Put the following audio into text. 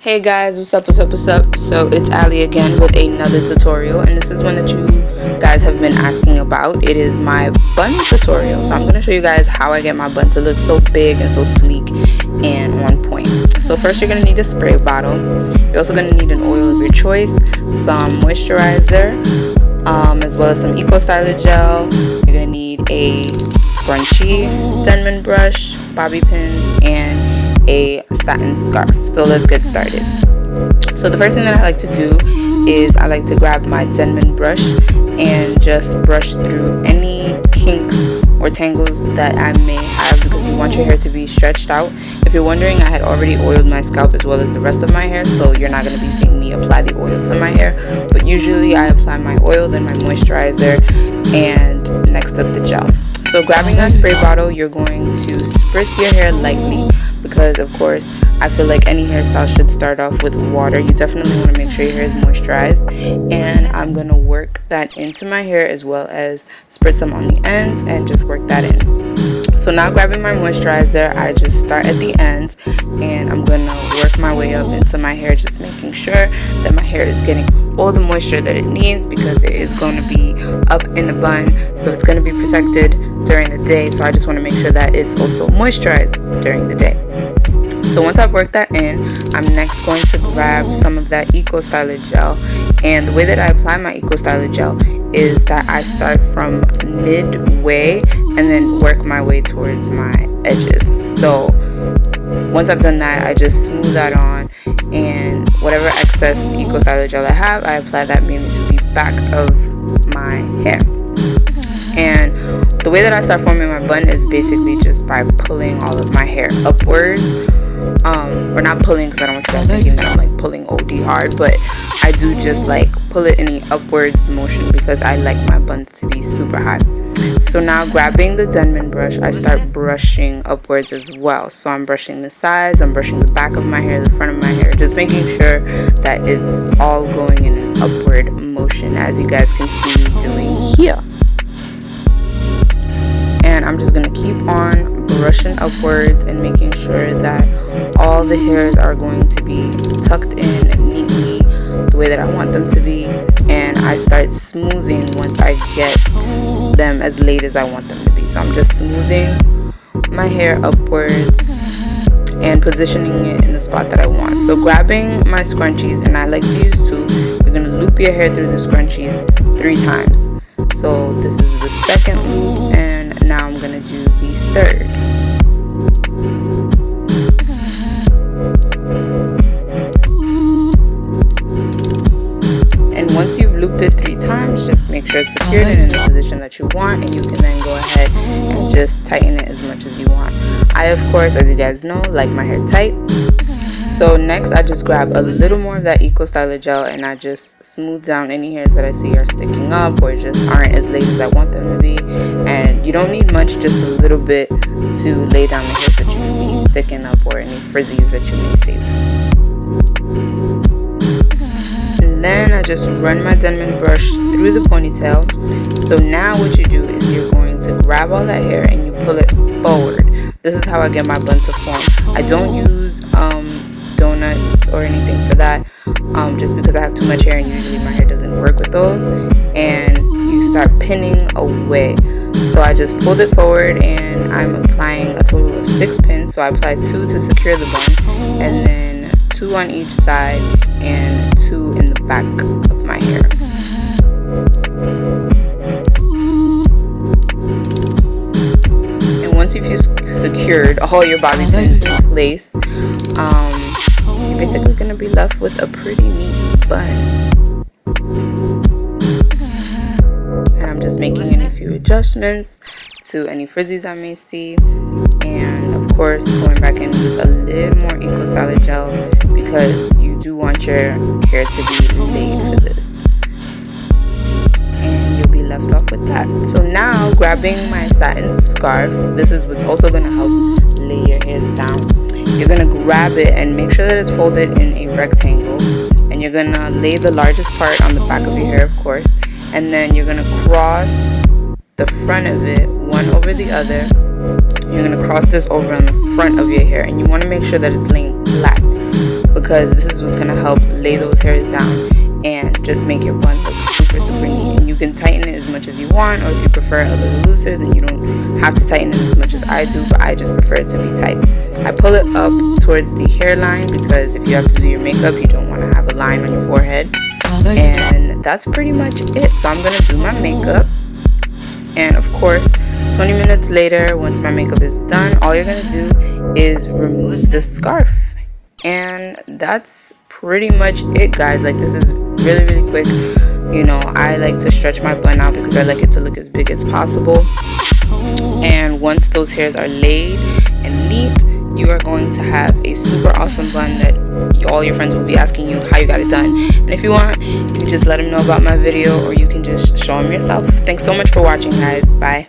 Hey guys, what's up? So it's Ali again with another tutorial, and this is one that you guys have been asking about. It is my bun tutorial. So I'm going to show you guys how I get my bun to look so big and so sleek and on point. So first you're going to need a spray bottle. You're also going to need an oil of your choice, some moisturizer, as well as some Eco Styler gel. You're going to need a scrunchie, Denman brush, bobby pins, and a satin scarf. So let's get started. So the first thing that I like to do is I like to grab my Denman brush and just brush through any kinks or tangles that I may have, because you want your hair to be stretched out. If you're wondering, I had already oiled my scalp as well as the rest of my hair, so you're not going to be seeing me apply the oil to my hair, but usually I apply my oil, then my moisturizer, and next up the gel. So grabbing that spray bottle, you're going to spritz your hair lightly, because of course I feel like any hairstyle should start off with water. You definitely want to make sure your hair is moisturized, and I'm going to work that into my hair as well as spritz some on the ends and just work that in. So now grabbing my moisturizer, I just start at the ends and I'm going to work my way up into my hair, just making sure that my hair is getting all the moisture that it needs, because it is going to be up in the bun, so it's going to be protected during the day. So I just want to make sure that it's also moisturized during the day. So once I've worked that in, I'm next going to grab some of that Eco Styler gel, and the way that I apply my Eco Styler gel is that I start from midway and then work my way towards my edges. So once I've done that, I just smooth that on, and whatever excess Eco Styler gel I have, I apply that mainly to the back of my hair. And the way that I start forming my bun is basically just by pulling all of my hair upward. Or not pulling, because I don't want you guys thinking that I'm like pulling OD hard, but I do just like pull it in the upwards motion because I like my buns to be super high. So now grabbing the Denman brush, I start brushing upwards as well. So I'm brushing the sides, I'm brushing the back of my hair, the front of my hair, just making sure that it's all going in an upward motion, as you guys can see me doing here. And I'm just going to keep on brushing upwards and making sure that all the hairs are going to be tucked in neatly the way that I want them to be, and I start smoothing once I get them as laid as I want them to be. So I'm just smoothing my hair upwards and positioning it in the spot that I want. So grabbing my scrunchies, and I like to use two, you're going to loop your hair through the scrunchies 3 times. So this is the second loop, and now I'm going to do the third. And once you've looped it 3 times, just make sure it's secured and in the position that you want, and you can then go ahead and just tighten it as much as you want. I, of course, as you guys know, like my hair tight. So next I just grab a little more of that Eco Styler gel, and I just smooth down any hairs that I see are sticking up or just aren't as laid as I want them to be. And you don't need much, just a little bit to lay down the hairs that you see sticking up or any frizzies that you may see. And then I just run my Denman brush through the ponytail. So now what you do is you're going to grab all that hair and you pull it forward. This is how I get my bun to form. I don't use donuts or anything for that, just because I have too much hair and usually my hair doesn't work with those. And you start pinning away. So I just pulled it forward, and I'm applying a total of 6 pins. So I applied 2 to secure the bun, and then 2 on each side and 2 in the back of my hair. And once you've secured all your bobby pins in place, you're basically going to be left with a pretty neat bun. And I'm just making any few adjustments to any frizzies I may see, and of course going back in with a little more Eco Styler gel, because you do want your hair to be laid for this, and you'll be left off with that. So now grabbing my satin scarf, this is what's also going to help lay your hairs down. You're going to grab it and make sure that it's folded in a rectangle, and you're going to lay the largest part on the back of your hair, of course, and then you're going to cross the front of it one over the other. You're going to cross this over on the front of your hair, and you want to make sure that it's laying flat, because because this is what's going to help lay those hairs down and just make your bun look super neat. And you can tighten it as much as you want, or if you prefer it a little looser, then you don't have to tighten it as much as I do, but I just prefer it to be tight. I pull it up towards the hairline because if you have to do your makeup, you don't want to have a line on your forehead. And that's pretty much it. So I'm going to do my makeup, and of course 20 minutes later, once my makeup is done, all you're going to do is remove the scarf. And that's pretty much it, guys. Like, this is really quick. You know, I like to stretch my bun out because I like it to look as big as possible. And once those hairs are laid and neat, you are going to have a super awesome bun that all your friends will be asking you how you got it done. And if you want, you can just let them know about my video, or you can just show them yourself. Thanks so much for watching, guys. Bye.